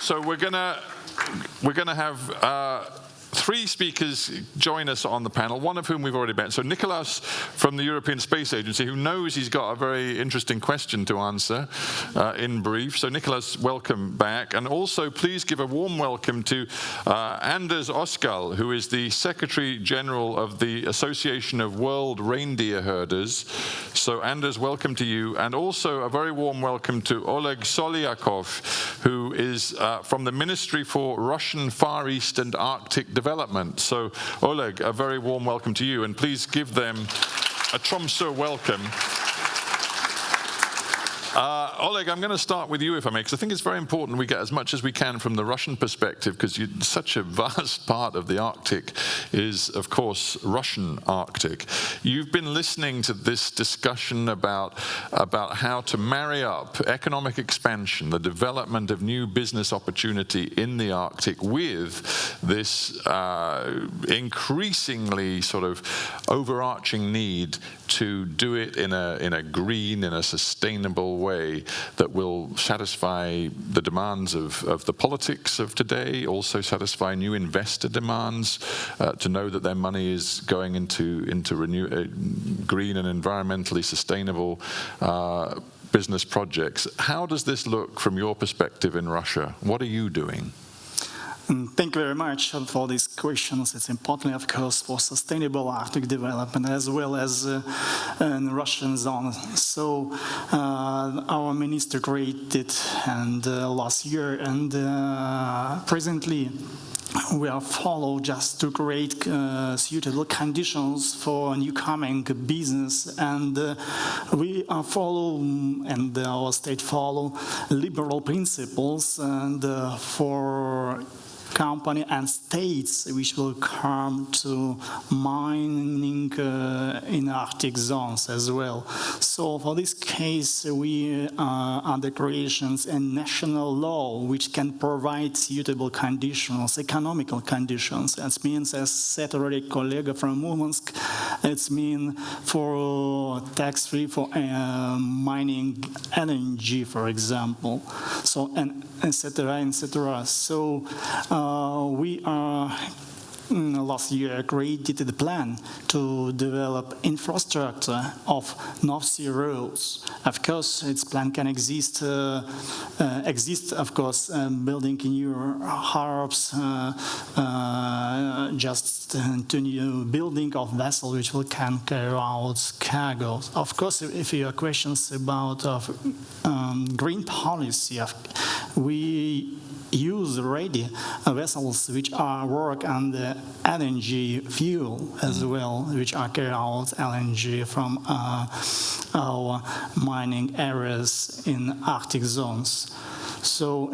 So we're gonna have three speakers join us on the panel, one of whom we've already met. So Nicholas from the European Space Agency, who knows he's got a very interesting question to answer in brief. So Nicholas, welcome back. And also please give a warm welcome to Anders Oskal, who is the Secretary General of the Association of World Reindeer Herders. So Anders, welcome to you. And also a very warm welcome to Oleg Solyakov, who is from the Ministry for Russian Far East and Arctic Development. So, Oleg, a very warm welcome to you, and please give them a Tromsø welcome. Oleg, I'm going to start with you, if I may, because I think it's very important we get as much as we can from the Russian perspective, because such a vast part of the Arctic is, of course, Russian Arctic. You've been listening to this discussion about how to marry up economic expansion, the development of new business opportunity in the Arctic, with this increasingly sort of overarching need to do it in a green, in a sustainable way that will satisfy the demands of the politics of today, also satisfy new investor demands to know that their money is going into green and environmentally sustainable business projects. How does this look from your perspective in Russia? What are you doing? Thank you very much for these questions. It's important, of course, for sustainable Arctic development as well as in Russian zone. So our minister created last year, and presently we are follow just to create suitable conditions for newcoming business, and we are follow, and our state follow liberal principles, and for company and states which will come to mining in Arctic zones as well. So for this case, we are the creations and national law which can provide suitable conditions, economical conditions. That means, as said already, colleague from Murmansk, it's mean for tax-free for mining LNG, for example. So and etc. etc. So we are last year created the plan to develop infrastructure of North Sea roads. Of course, its plan can exist, of course, building new harbors, just to new building of vessel which will can carry out cargo. Of course, if you have questions about green policy, we use already vessels which are work on the LNG fuel as well, which are carry out LNG from our mining areas in Arctic zones. So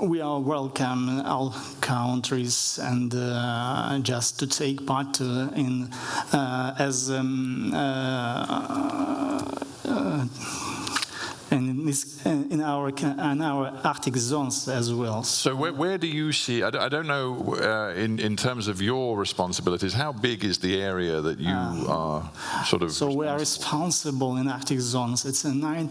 we are welcome all countries and just to take part in as in our Arctic zones as well. So where do you see? I don't know in terms of your responsibilities. How big is the area that you are sort of? So we are responsible in Arctic zones. It's 9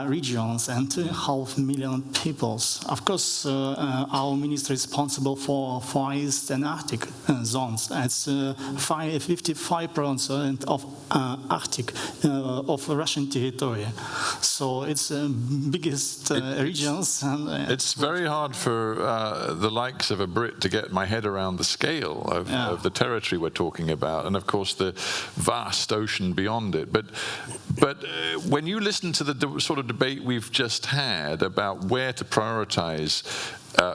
regions and 2.5 million peoples. Of course, our ministry is responsible for Far East and Arctic zones. It's 55% of Arctic of Russian territory. So it's biggest regions. And, it's very hard for the likes of a Brit to get my head around the scale of the territory we're talking about, and of course the vast ocean beyond it. But when you listen to the sort of debate we've just had about where to prioritize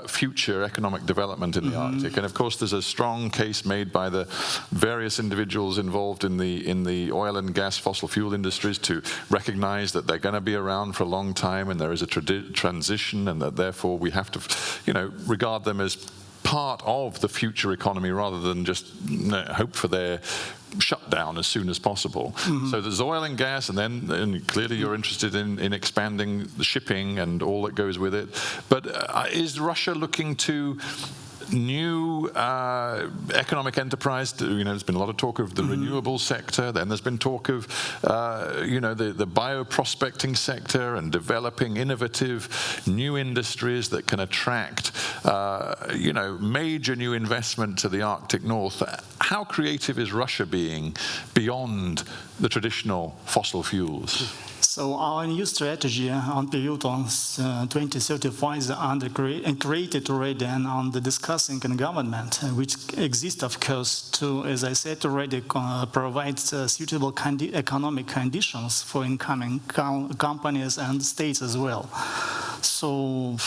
future economic development in the Arctic, and of course there's a strong case made by the various individuals involved in the oil and gas fossil fuel industries to recognize that they're going to be around for a long time, and there is a transition, and that therefore we have to, regard them as part of the future economy rather than just hope for their shutdown as soon as possible. So there's oil and gas, and clearly you're interested in expanding the shipping and all that goes with it. But is Russia looking to new economic enterprise. There's been a lot of talk of the renewable sector. Then there's been talk of, the bioprospecting sector and developing innovative new industries that can attract, major new investment to the Arctic North. How creative is Russia being beyond the traditional fossil fuels? So our new strategy on period on 2035 is created already and on the discussing in government, which exists, of course, to, as I said already, provide suitable economic conditions for incoming companies and states as well. So,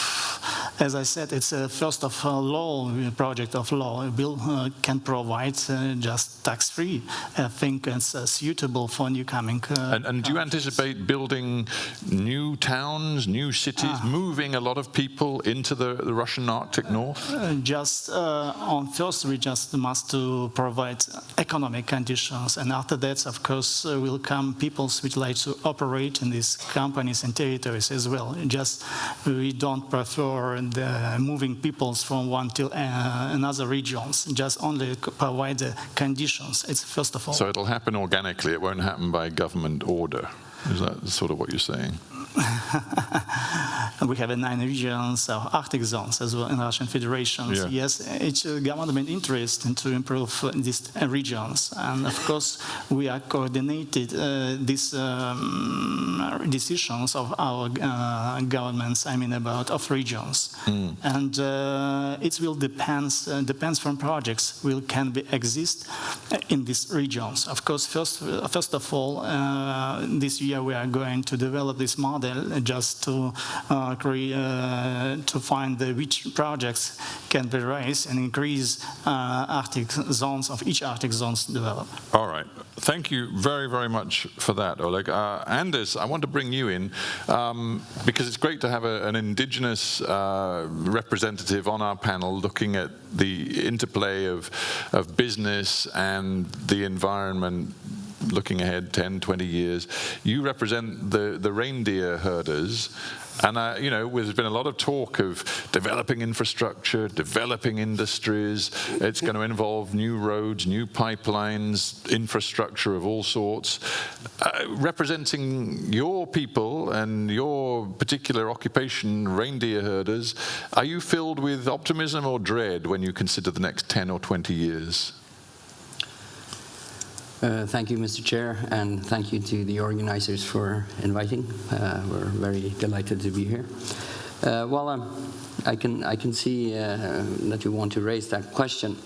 as I said, it's a first of law project of law. Bill can provide just tax-free. I think it's suitable for new coming. And do you anticipate building new towns, new cities, moving a lot of people into the Russian Arctic North? On first, we just must to provide economic conditions, and after that, of course, will come peoples which like to operate in these companies and territories as well. Just we don't prefer the moving peoples from one to another regions. Just only provide the conditions. It's first of all. So it'll happen organically. It won't happen by government order. Is that sort of what you're saying? We have 9 regions of Arctic zones as well in Russian Federation. Yeah. Yes, it's a government interest in to improve these regions, and of course we are coordinated these decisions of our governments. I mean of regions, and it will depends from projects can exist in these regions. Of course, first of all, this year we are going to develop this model just to find which projects can be raised and increase Arctic zones of each Arctic zones develop. All right. Thank you very, very much for that, Oleg. Anders, I want to bring you in because it's great to have an indigenous representative on our panel looking at the interplay of business and the environment looking ahead 10, 20 years. You represent the reindeer herders, and there's been a lot of talk of developing infrastructure, developing industries. It's going to involve new roads, new pipelines, infrastructure of all sorts. Representing your people and your particular occupation, reindeer herders, are you filled with optimism or dread when you consider the next 10 or 20 years? Thank you, Mr. Chair, and thank you to the organizers for inviting. We're very delighted to be here. I can see that you want to raise that question.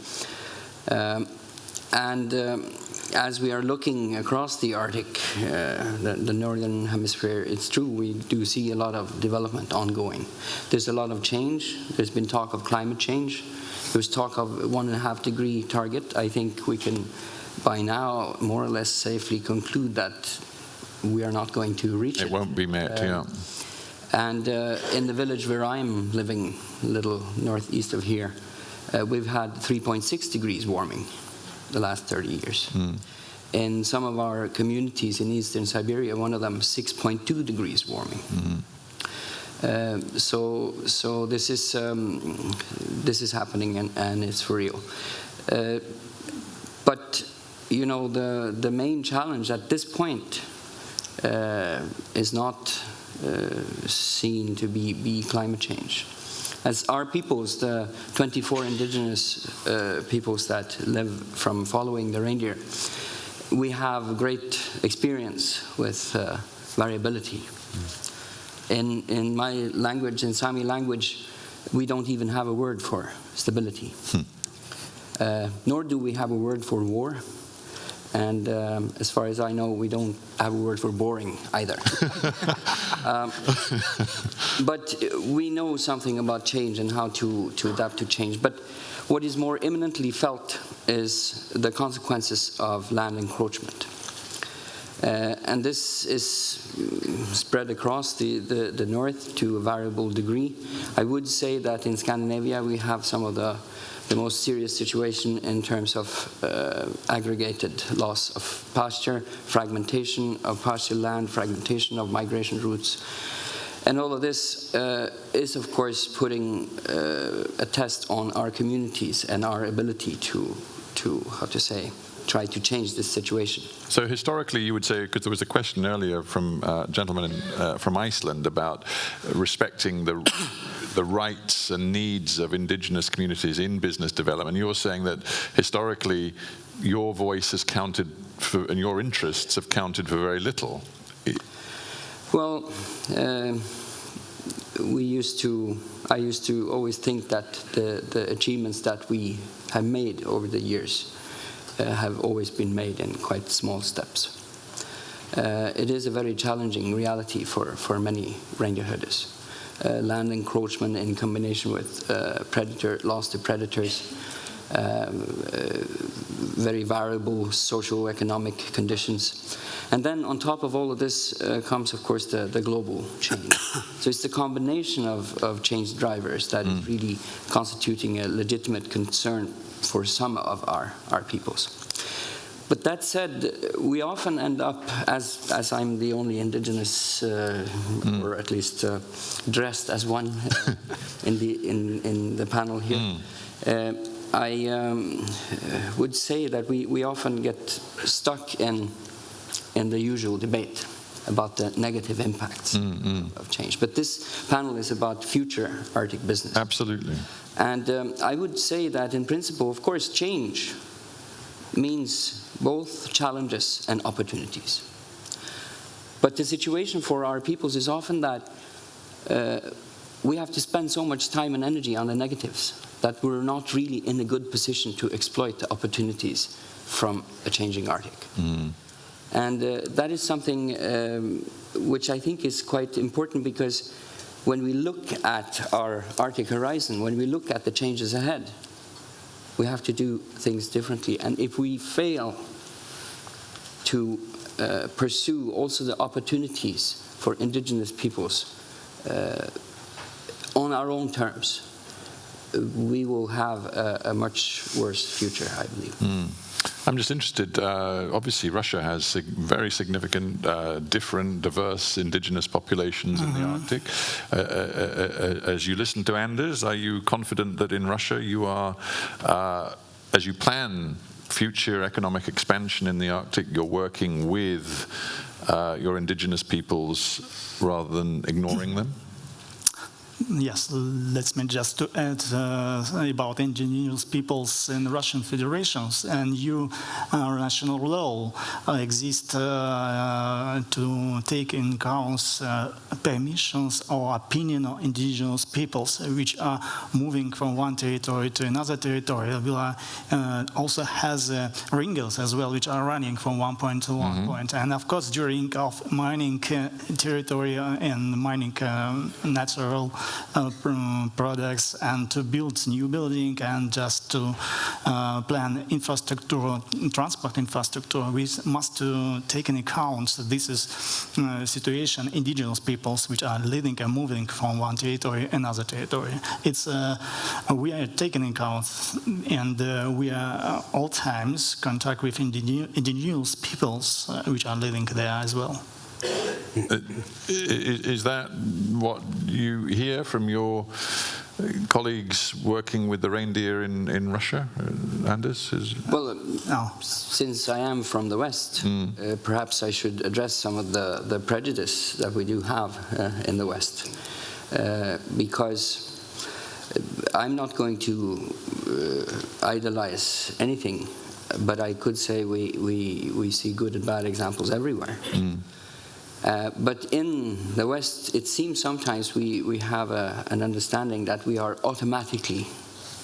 As we are looking across the Arctic, the northern hemisphere, it's true, we do see a lot of development ongoing. There's a lot of change. There's been talk of climate change. There's talk of 1.5 degree target. I think we can by now more or less safely conclude that we are not going to reach it. It won't be met, yeah. And in the village where I'm living, a little northeast of here, we've had 3.6 degrees warming the last 30 years. In some of our communities in eastern Siberia, one of them 6.2 degrees warming. So this is happening, and it's for real. But the main challenge at this point is not seen to be climate change. As our peoples, the 24 indigenous peoples that live from following the reindeer, we have great experience with variability. In my language, in Sami language, we don't even have a word for stability. Nor do we have a word for war. And as far as I know, we don't have a word for boring either. But we know something about change and how to adapt to change. But what is more imminently felt is the consequences of land encroachment. And this is spread across the north to a variable degree. I would say that in Scandinavia we have some of the most serious situation in terms of aggregated loss of pasture, fragmentation of pasture land, fragmentation of migration routes. And all of this is, of course, putting a test on our communities and our ability to how to say, try to change this situation. So historically, you would say, because there was a question earlier from a gentleman from Iceland about respecting the rights and needs of indigenous communities in business development. You're saying that historically, your voice has counted for, and your interests have counted for very little. Well, I used to always think that the achievements that we have made over the years have always been made in quite small steps. It is a very challenging reality for many reindeer herders. Land encroachment in combination with loss to predators, very variable socio-economic conditions. And then on top of all of this comes, of course, the global change. So it's the combination of change drivers that is really constituting a legitimate concern for some of our peoples. But that said, we often end up, as I'm the only indigenous, or at least dressed as one in the panel here, I would say that we often get stuck in the usual debate about the negative impacts of change. But this panel is about future Arctic business. Absolutely. And I would say that in principle, of course, change means both challenges and opportunities. But the situation for our peoples is often that we have to spend so much time and energy on the negatives that we're not really in a good position to exploit the opportunities from a changing Arctic. And that is something which I think is quite important, because when we look at our Arctic horizon, when we look at the changes ahead, we have to do things differently. And if we fail to pursue also the opportunities for indigenous peoples on our own terms, we will have a much worse future, I believe. I'm just interested, obviously Russia has very significant, different, diverse indigenous populations in the Arctic. As you listen to Anders, are you confident that in Russia you are, as you plan future economic expansion in the Arctic, you're working with your indigenous peoples rather than ignoring them? Yes, let me just to add about indigenous peoples in Russian federations, and national law exists to take in account permissions or opinion of indigenous peoples which are moving from one territory to another territory. Also has ringers as well, which are running from one point to one point. And of course, during mining territory and mining natural products, and to build new building and just to plan infrastructure, transport infrastructure, we must take into account this is situation indigenous peoples which are living and moving from one territory to another territory. It's we are taking into account, and we are all times contact with indigenous peoples which are living there as well. Is that what you hear from your colleagues working with the reindeer in Russia, Anders? Well, since I am from the West, perhaps I should address some of the prejudice that we do have in the West, because I'm not going to idolize anything, but I could say we see good and bad examples everywhere. But in the West, it seems sometimes we have an understanding that we are automatically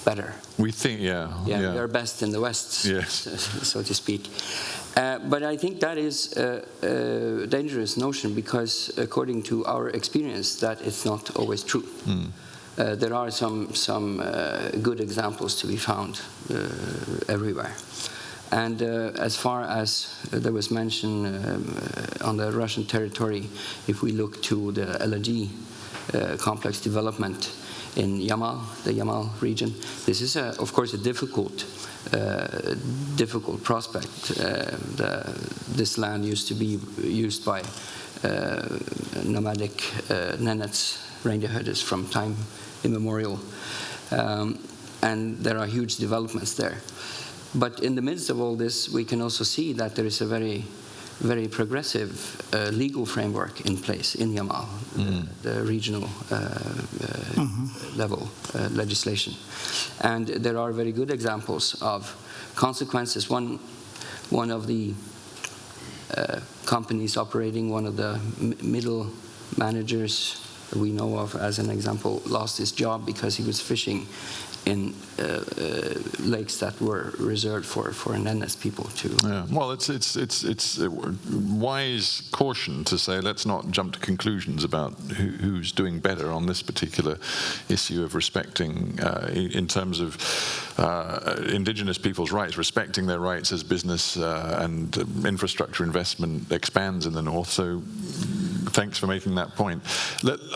better. We think, we are best in the West, yes, so to speak. But I think that is a dangerous notion, because according to our experience, that it's not always true. There are some good examples to be found everywhere. And as far as there was mention on the Russian territory, if we look to the LNG complex development in Yamal, the Yamal region, this is of course a difficult prospect. This land used to be used by nomadic Nenets, reindeer herders from time immemorial. And there are huge developments there. But in the midst of all this, we can also see that there is a very, very progressive legal framework in place in Yamal, the regional level legislation. And there are very good examples of consequences. One of the companies operating, one of the middle managers that we know of as an example, lost his job because he was fishing in lakes that were reserved for Nenes people to. Yeah. Well, it's a wise caution to say let's not jump to conclusions about who's doing better on this particular issue of respecting, in terms of indigenous people's rights, respecting their rights as business and infrastructure investment expands in the north. So thanks for making that point.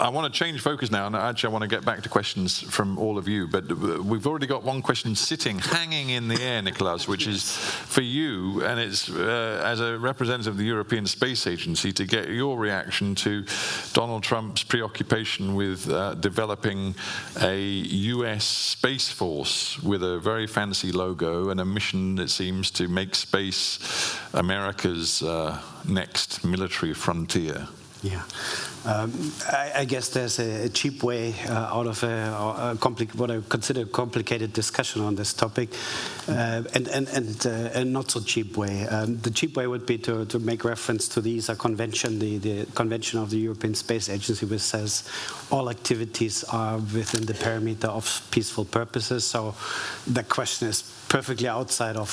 I want to change focus now, and actually I want to get back to questions from all of you, but we've already got one question hanging in the air, Nicholas, which is for you, and it's as a representative of the European Space Agency, to get your reaction to Donald Trump's preoccupation with developing a US Space Force with a very fancy logo and a mission, it seems, to make space America's next military frontier. Yeah, I guess there's a cheap way out of what I consider a complicated discussion on this topic, and a not so cheap way. The cheap way would be to make reference to the ESA Convention, the Convention of the European Space Agency, which says all activities are within the parameter of peaceful purposes. So the question is perfectly outside of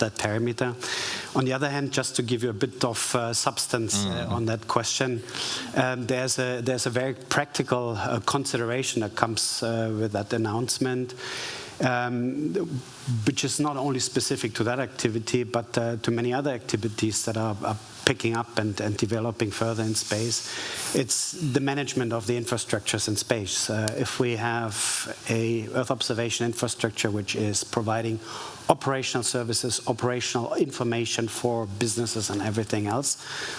that parameter. On the other hand, just to give you a bit of substance on that question, there's a very practical consideration that comes with that announcement, which is not only specific to that activity, but to many other activities that are picking up and developing further in space. It's the management of the infrastructures in space. If we have a Earth observation infrastructure which is providing operational services, operational information for businesses and everything else.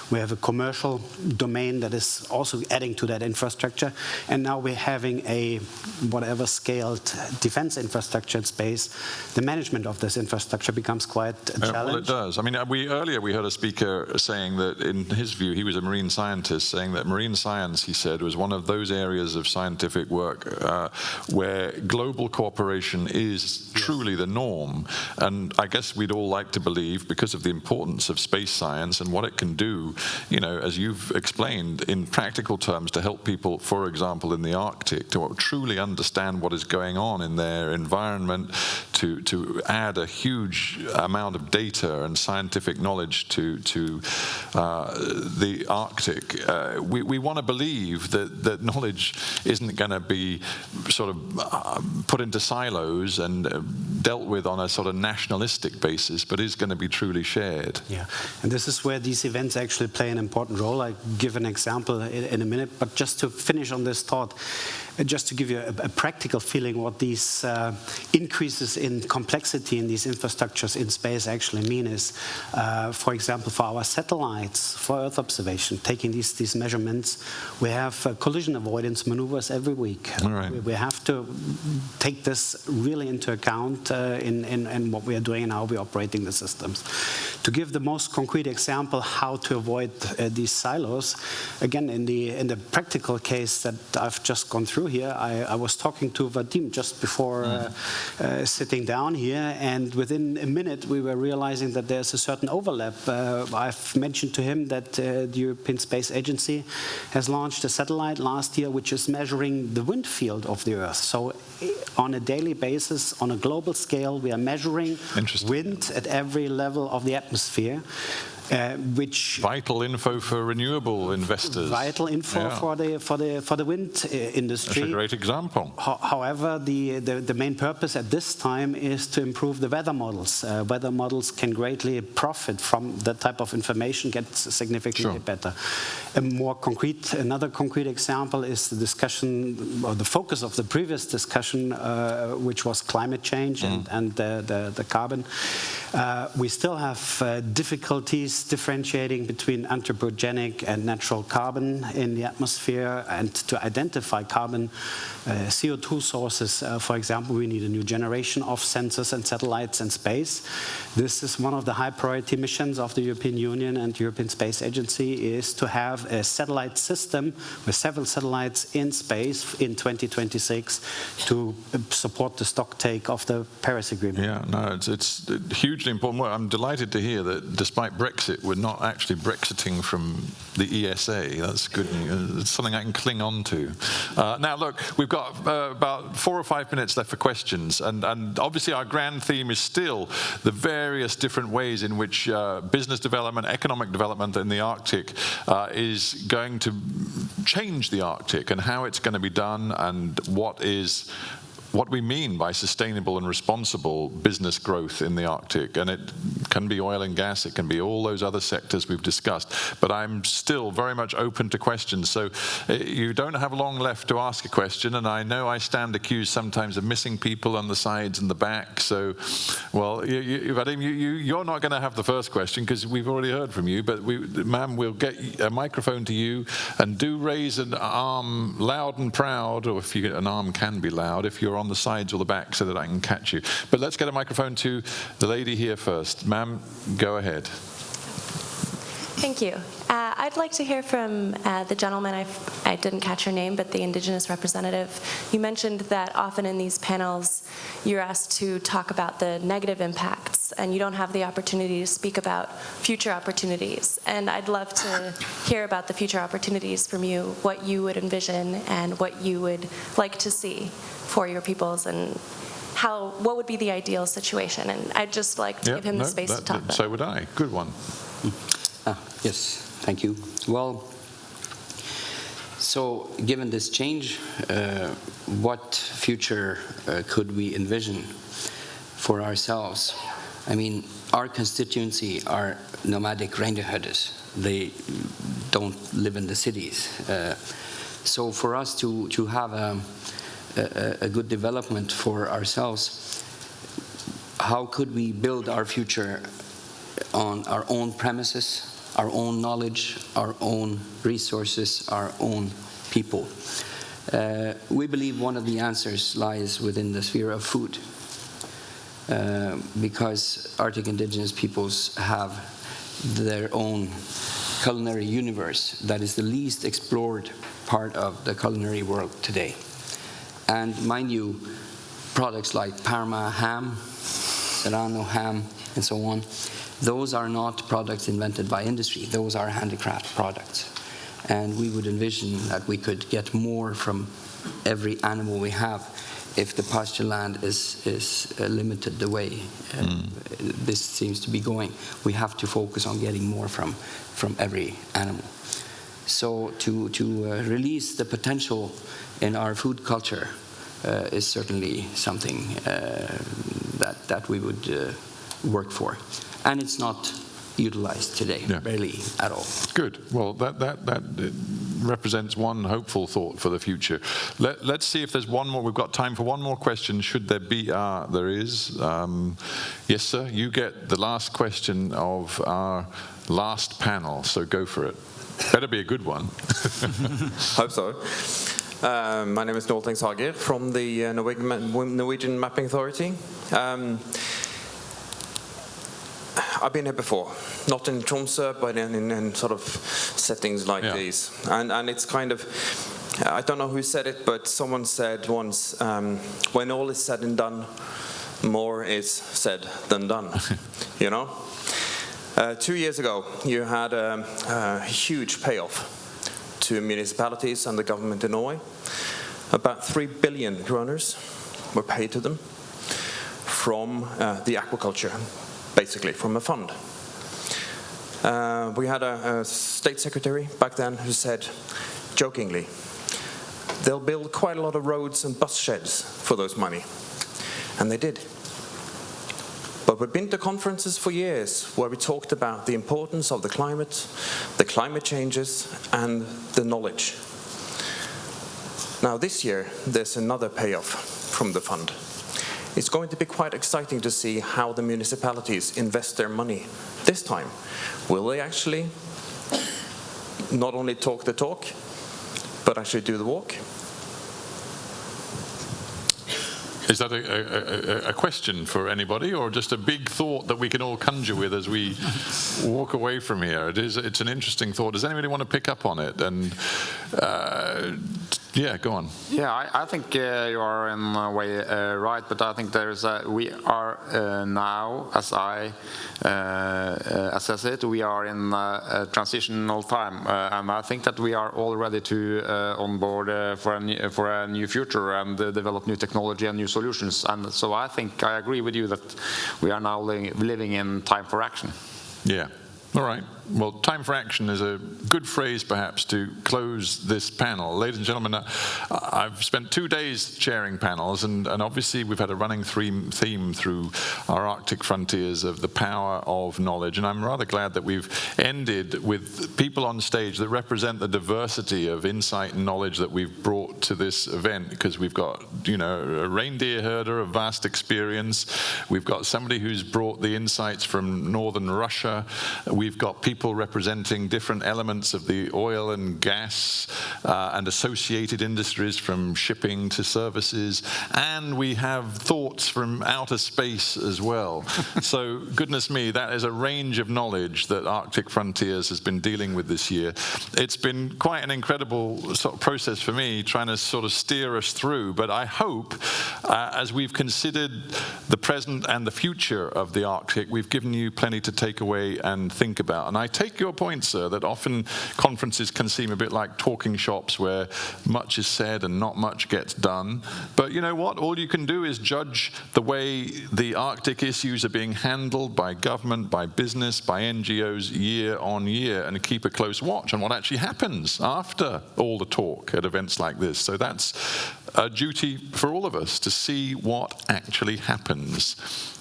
We have a commercial domain that is also adding to that infrastructure. And now we're having a whatever scaled defense infrastructure in space. The management of this infrastructure becomes quite a challenge. Well, it does. I mean, earlier we heard a speaker saying that in his view, he was a marine scientist, saying that marine science, he said, was one of those areas of scientific work where global cooperation is truly the norm. And I guess we'd all like to believe, because of the importance of space science and what it can do, you know, as you've explained, in practical terms, to help people, for example, in the Arctic, to truly understand what is going on in their environment, to add a huge amount of data and scientific knowledge to the Arctic. We want to believe that knowledge isn't going to be sort of put into silos and dealt with on a sort of nationalistic basis, but is going to be truly shared. Yeah, and this is where these events actually play an important role. I'll give an example in a minute, but just to finish on this thought, just to give you a practical feeling what these increases in complexity in these infrastructures in space actually mean is, for example, for our satellites, for Earth observation, taking these measurements, we have collision avoidance maneuvers every week. Right. We have to take this really into account in what we are doing and how we're operating the systems. To give the most concrete example how to avoid these silos, again, in the practical case that I've just gone through here, I was talking to Vadim just before sitting down here, and within a minute we were realizing that there's a certain overlap. I've mentioned to him that the European Space Agency has launched a satellite last year which is measuring the wind field of the Earth. So on a daily basis, on a global scale, we are measuring wind at every level of the atmosphere. Which vital info for renewable investors. Vital info for the wind industry. That's a great example. However, the main purpose at this time is to improve the weather models. Weather models can greatly profit from that type of information, get significantly better. Another concrete example is the discussion, or the focus of the previous discussion, which was climate change and the carbon. We still have difficulties is differentiating between anthropogenic and natural carbon in the atmosphere, and to identify carbon CO2 sources, for example, we need a new generation of sensors and satellites in space. This is one of the high priority missions of the European Union and the European Space Agency, is to have a satellite system with several satellites in space in 2026 to support the stock take of the Paris Agreement. Yeah, no, it's hugely important. Well, I'm delighted to hear that despite Brexit, we're not actually Brexiting from the ESA. That's good news. It's something I can cling on to. Now, look, we've got about 4 or 5 minutes left for questions, and obviously our grand theme is still the various different ways in which business development, economic development in the Arctic is going to change the Arctic, and how it's going to be done, and what we mean by sustainable and responsible business growth in the Arctic. And it can be oil and gas, it can be all those other sectors we've discussed. But I'm still very much open to questions. So you don't have long left to ask a question, and I know I stand accused sometimes of missing people on the sides and the back. So, well, Vadim, you're not going to have the first question because we've already heard from you, but ma'am, we'll get a microphone to you, and do raise an arm loud and proud, or if an arm can be loud, if you're on the sides or the back, so that I can catch you. But let's get a microphone to the lady here first. Ma'am, go ahead. Thank you. I'd like to hear from the gentleman, I didn't catch your name, but the Indigenous representative. You mentioned that often in these panels you're asked to talk about the negative impacts, and you don't have the opportunity to speak about future opportunities. And I'd love to hear about the future opportunities from you, what you would envision and what you would like to see for your peoples, and what would be the ideal situation. And I'd just like to give him the space to talk about. So would I. Good one. Yes, thank you. Well, so given this change, what future could we envision for ourselves? I mean, our constituency are nomadic reindeer herders. They don't live in the cities. So for us to have a good development for ourselves, how could we build our future on our own premises, our own knowledge, our own resources, our own people? We believe one of the answers lies within the sphere of food, because Arctic indigenous peoples have their own culinary universe that is the least explored part of the culinary world today. And mind you, products like Parma ham, Serrano ham, and so on, those are not products invented by industry. Those are handicraft products. And we would envision that we could get more from every animal we have if the pasture land is limited the way this seems to be going. We have to focus on getting more from every animal. So to release the potential in our food culture is certainly something that we would work for. And it's not utilized today, barely at all. Good. Well, that represents one hopeful thought for the future. Let's see if there's one more. We've got time for one more question. Should there be? There is. Yes, sir. You get the last question of our last panel, so go for it. Better be a good one. Hope so. My name is Nortling Sager from the Norwegian Mapping Authority. I've been here before, not in Tromsø, but in sort of settings like these. And it's kind of, I don't know who said it, but someone said once, when all is said and done, more is said than done, you know? 2 years ago, you had a huge payoff to municipalities and the government in Norway. About 3 billion kroners were paid to them from the aquaculture, basically from a fund. We had a state secretary back then who said, jokingly, they'll build quite a lot of roads and bus sheds for those money. And they did. But we've been to conferences for years where we talked about the importance of the climate changes, and the knowledge. Now this year, there's another payoff from the fund. it's going to be quite exciting to see how the municipalities invest their money this time. Will they actually not only talk the talk, but actually do the walk? Is that a question for anybody, or just a big thought that we can all conjure with as we walk away from here? It's an interesting thought. Does anybody want to pick up on it? And yeah, go on. Yeah, I think you are in a way right, but I think we are now, as I assess it, we are in a transitional time, and I think that we are all ready to onboard for a new future and develop new technology and new solutions. And so I think I agree with you that we are now living in time for action. Yeah. All right. Well, time for action is a good phrase, perhaps, to close this panel. Ladies and gentlemen, I've spent 2 days chairing panels, and obviously we've had a running theme through our Arctic Frontiers of the power of knowledge, and I'm rather glad that we've ended with people on stage that represent the diversity of insight and knowledge that we've brought to this event, because we've got, a reindeer herder of vast experience. We've got somebody who's brought the insights from northern Russia. We've got people representing different elements of the oil and gas and associated industries, from shipping to services, and we have thoughts from outer space as well. So goodness me, that is a range of knowledge that Arctic Frontiers has been dealing with this year. It's been quite an incredible sort of process for me, trying to sort of steer us through, but I hope as we've considered the present and the future of the Arctic, we've given you plenty to take away and think about. And I take your point, sir, that often conferences can seem a bit like talking shops where much is said and not much gets done. But you know what? All you can do is judge the way the Arctic issues are being handled by government, by business, by NGOs year on year, and keep a close watch on what actually happens after all the talk at events like this. So that's a duty for all of us, to see what actually happens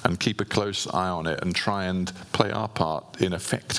and keep a close eye on it and try and play our part in affecting